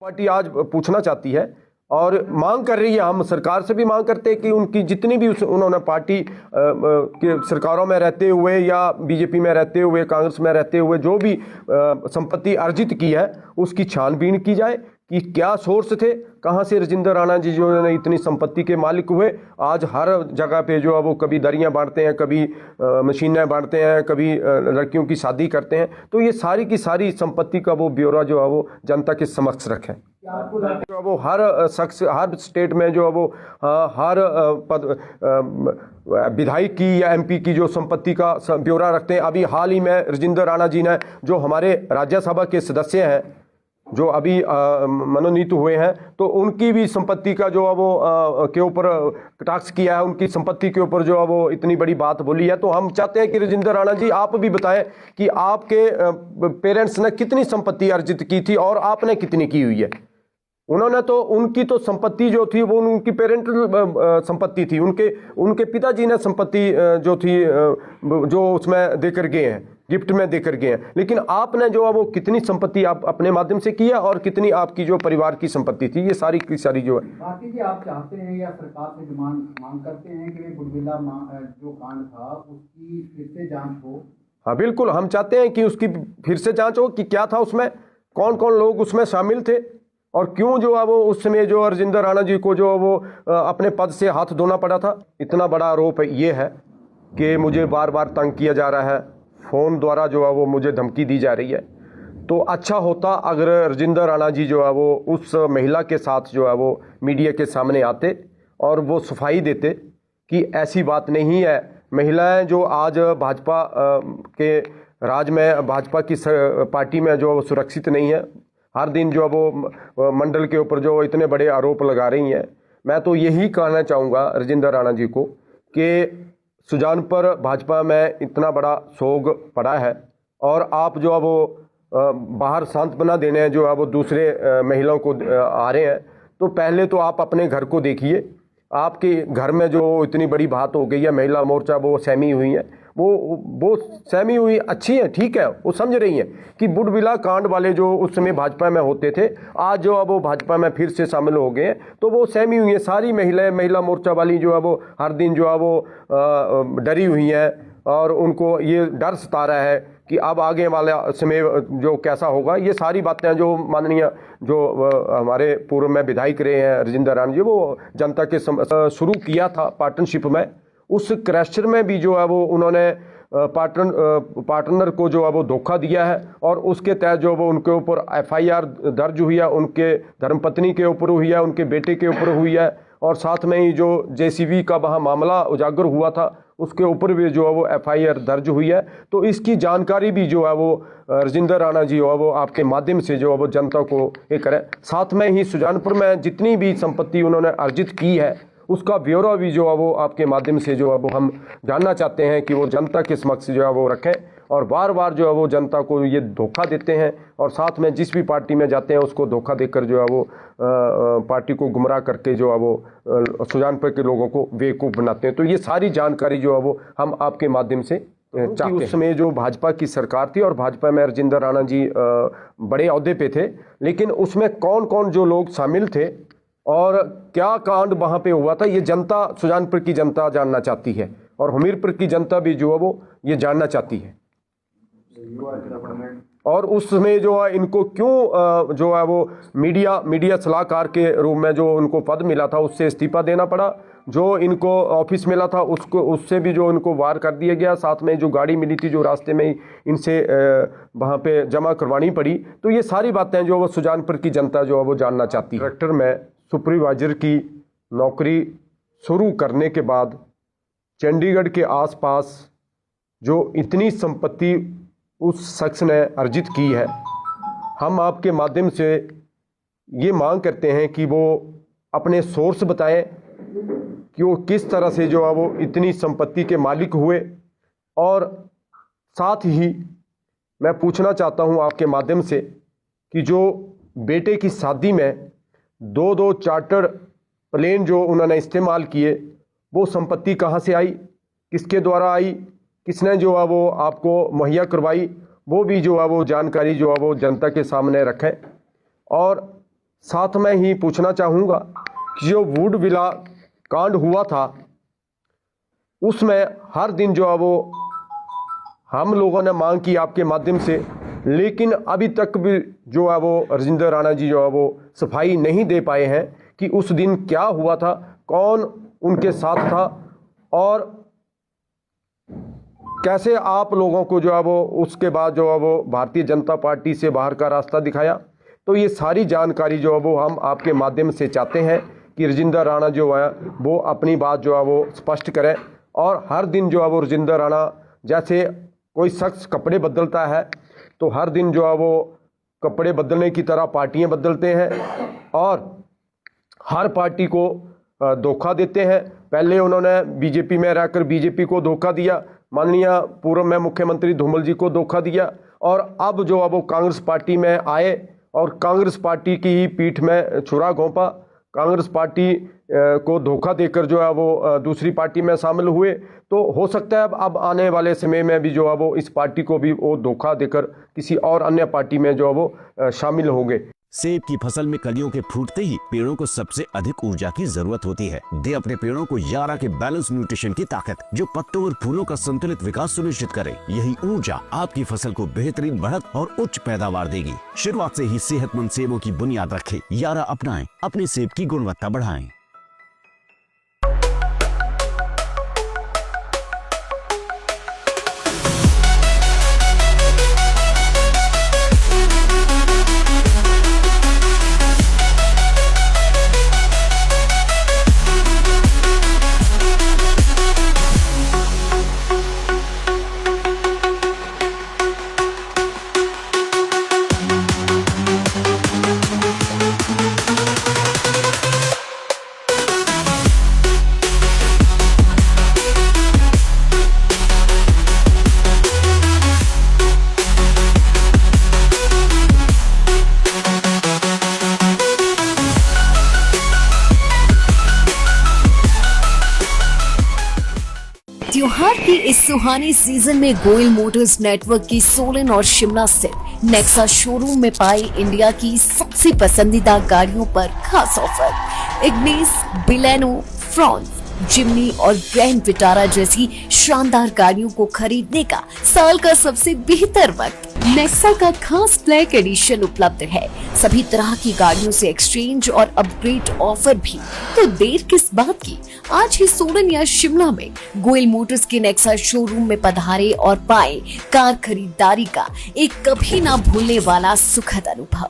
Party आज पूछना चाहती है और मांग कर रही है, हम सरकार से भी मांग करते हैं कि उनकी जितनी भी उन्होंने पार्टी के सरकारों में रहते हुए या बीजेपी में रहते हुए, कांग्रेस में रहते हुए जो भी संपत्ति अर्जित की है उसकी छानबीन की जाए कि क्या सोर्स थे, कहां से राजेंद्र राणा जी जो है इतनी संपत्ति के मालिक हुए। आज हर जगह पे जो है वो कभी दरियां बांटते हैं, कभी मशीनें बांटते हैं, कभी लड़कियों की शादी करते हैं। तो ये सारी की सारी संपत्ति का वो ब्यौरा जो है वो जनता के समक्ष रखें। जो वो हर शख्स, हर स्टेट में जो है वो हर पद विधायक की या एमपी की जो संपत्ति का ब्यौरा रखते हैं। अभी हाल ही में राजेंद्र राणा जी ने जो हमारे राज्यसभा के सदस्य हैं जो अभी मनोनीत हुए हैं, तो उनकी भी संपत्ति का जो है वो के ऊपर कटाक्ष किया है, उनकी संपत्ति के ऊपर जो है वो इतनी बड़ी बात बोली है। तो हम चाहते हैं कि राजेंद्र राणा जी आप भी बताएं कि आपके पेरेंट्स ने कितनी संपत्ति अर्जित की थी और आपने कितनी की हुई है। उन्होंने तो उनकी तो संपत्ति जो थी वो उनकी पेरेंटल संपत्ति थी, उनके पिताजी ने संपत्ति जो थी जो उसमें देकर गए हैं, गिफ्ट में देकर गए हैं। लेकिन आपने जो है वो कितनी संपत्ति आप अपने माध्यम से किया और कितनी आपकी जो परिवार की संपत्ति थी, ये सारी की सारी जो है। बाकी जी आप चाहते हैं या सरकार से मांग करते हैं कि बुटबिल्ला जो कांड था उसकी फिर से जांच हो? हाँ बिल्कुल, हम चाहते हैं कि उसकी फिर से जांच हो कि क्या था उसमें, कौन कौन लोग उसमें शामिल थे और क्यों जो है वो उस समय जो राजेंद्र राणा जी को जो वो अपने पद से हाथ धोना पड़ा था। इतना बड़ा आरोप ये है कि मुझे बार बार तंग किया जा रहा है, फ़ोन द्वारा जो है वो मुझे धमकी दी जा रही है। तो अच्छा होता अगर राजेंद्र राणा जी जो है वो उस महिला के साथ जो है वो मीडिया के सामने आते और वो सफाई देते कि ऐसी बात नहीं है। महिलाएं जो आज भाजपा के राज में, भाजपा की पार्टी में जो वो सुरक्षित नहीं है, हर दिन जो वो मंडल के ऊपर जो इतने बड़े आरोप लगा रही हैं। मैं तो यही कहना चाहूँगा राजेंद्र राणा जी को कि सुजानपुर भाजपा में इतना बड़ा सोग पड़ा है और आप जो है वो बाहर सांत्वना देने जो है वो दूसरे महिलाओं को आ रहे हैं। तो पहले तो आप अपने घर को देखिए, आपके घर में जो इतनी बड़ी बात हो गई है, महिला मोर्चा वो सहमी हुई है, वो सहमी हुई अच्छी है, ठीक है, वो समझ रही हैं कि बुटबिल्ला कांड वाले जो उस समय भाजपा में होते थे आज जो अब वो भाजपा में फिर से शामिल हो गए, तो वो सहमी हुई हैं। सारी महिलाएं, महिला मोर्चा वाली जो है वो हर दिन जो है वो डरी हुई हैं और उनको ये डर सता रहा है कि अब आगे वाला समय जो कैसा होगा। ये सारी बातें जो माननीय जो हमारे पूर्व में विधायक रहे हैं राजेंद्र राणा जी, वो जनता के शुरू किया था पार्टनरशिप में, उस क्रैशर में भी जो है वो उन्होंने पार्टनर को जो है वो धोखा दिया है और उसके तहत जो वो उनके ऊपर एफआईआर दर्ज हुई है, उनके धर्मपत्नी के ऊपर हुई है, उनके बेटे के ऊपर हुई है और साथ में ही जो जेसीबी का वहाँ मामला उजागर हुआ था उसके ऊपर भी जो है वो एफआईआर दर्ज हुई है। तो इसकी जानकारी भी जो है वो राजेंद्र राणा जी जो है वो आपके माध्यम से जो है वो जनता को ये करें। साथ में ही सुजानपुर में जितनी भी संपत्ति उन्होंने अर्जित की है उसका ब्यौरा भी जो है वो आपके माध्यम से जो है वो हम जानना चाहते हैं कि वो जनता के समक्ष जो है वो रखें। और बार बार जो है वो जनता को ये धोखा देते हैं और साथ में जिस भी पार्टी में जाते हैं उसको धोखा देकर जो है वो पार्टी को गुमराह करके जो है वो सुजानपुर के लोगों को बेवकूफ़ बनाते हैं। तो ये सारी जानकारी जो है वो हम आपके माध्यम से चाहते हैं। उस समय जो भाजपा की सरकार थी और भाजपा में राजेंद्र राणा जी बड़े ओहदे पे थे, लेकिन उसमें कौन कौन जो लोग शामिल थे और क्या कांड वहाँ पे हुआ था, ये जनता, सुजानपुर की जनता जानना चाहती है और हमीरपुर की जनता भी जो है वो ये जानना चाहती है। और उसमें जो है इनको क्यों जो है वो मीडिया सलाहकार के रूप में जो उनको पद मिला था उससे इस्तीफा देना पड़ा, जो इनको ऑफिस मिला था उससे भी जो इनको वार कर दिया गया, साथ में जो गाड़ी मिली थी जो रास्ते में इनसे वहाँ पे जमा करवानी पड़ी। तो ये सारी बातें जो वो सुजानपुर की जनता जो है वो जानना चाहती है। ट्रैक्टर में सुपरवाइजर की नौकरी शुरू करने के बाद चंडीगढ़ के आसपास जो इतनी संपत्ति उस शख्स ने अर्जित की है, हम आपके माध्यम से ये मांग करते हैं कि वो अपने सोर्स बताएं कि वो किस तरह से जो है वो इतनी संपत्ति के मालिक हुए। और साथ ही मैं पूछना चाहता हूं आपके माध्यम से कि जो बेटे की शादी में दो चार्टर प्लेन जो उन्होंने इस्तेमाल किए, वो संपत्ति कहाँ से आई, किसके द्वारा आई, किसने जो है वो आपको मुहैया करवाई, वो भी जो है वो जानकारी जो है वो जनता के सामने रखें। और साथ में ही पूछना चाहूँगा कि जो वुड विला कांड हुआ था उसमें हर दिन जो है वो हम लोगों ने मांग की आपके माध्यम से, लेकिन अभी तक भी जो है वो राजेंद्र राणा जी जो है वो सफाई नहीं दे पाए हैं कि उस दिन क्या हुआ था, कौन उनके साथ था और कैसे आप लोगों को जो है वो उसके बाद जो है वो भारतीय जनता पार्टी से बाहर का रास्ता दिखाया। तो ये सारी जानकारी जो है वो हम आपके माध्यम से चाहते हैं कि राजेंद्र राणा जो है वो अपनी बात जो है वो स्पष्ट करें। और हर दिन जो है वो राजेंद्र राणा जैसे कोई शख्स कपड़े बदलता है तो हर दिन जो है वो कपड़े बदलने की तरह पार्टियां बदलते हैं और हर पार्टी को धोखा देते हैं। पहले उन्होंने बीजेपी में रहकर बीजेपी को धोखा दिया, माननीय पूर्व में मुख्यमंत्री धूमल जी को धोखा दिया, और अब जो है वो कांग्रेस पार्टी में आए और कांग्रेस पार्टी की ही पीठ में छुरा घोंपा, कांग्रेस पार्टी को धोखा देकर जो है वो दूसरी पार्टी में शामिल हुए। तो हो सकता है अब आने वाले समय में भी जो है वो इस पार्टी को भी वो धोखा देकर किसी और अन्य पार्टी में जो है वो शामिल होंगे। सेब की फसल में कलियों के फूटते ही पेड़ों को सबसे अधिक ऊर्जा की जरूरत होती है। दे अपने पेड़ों को यारा के बैलेंस न्यूट्रिशन की ताकत, जो पत्तों और फूलों का संतुलित विकास सुनिश्चित करे। यही ऊर्जा आपकी फसल को बेहतरीन बढ़त और उच्च पैदावार देगी। शुरुआत से ही सेहतमंद सेबों की बुनियाद रखें। यारा अपनाएं, अपने सेब की गुणवत्ता बढ़ाएं। त्योहार के इस सुहाने सीजन में गोयल मोटर्स नेटवर्क की सोलन और शिमला स्थित नेक्सा शोरूम में पाए इंडिया की सबसे पसंदीदा गाड़ियों पर खास ऑफर। इग्निस, बिलेनो, फ्रॉन्स, जिम्नी और ग्रैंड विटारा जैसी शानदार गाड़ियों को खरीदने का साल का सबसे बेहतर वक्त। नेक्सा का खास ब्लैक एडिशन उपलब्ध है। सभी तरह की गाड़ियों से एक्सचेंज और अपग्रेड ऑफर भी। तो देर किस बात की, आज ही सोलन या शिमला में गोयल मोटर्स के नेक्सा शोरूम में पधारे और पाए कार खरीदारी का एक कभी ना भूलने वाला सुखद अनुभव।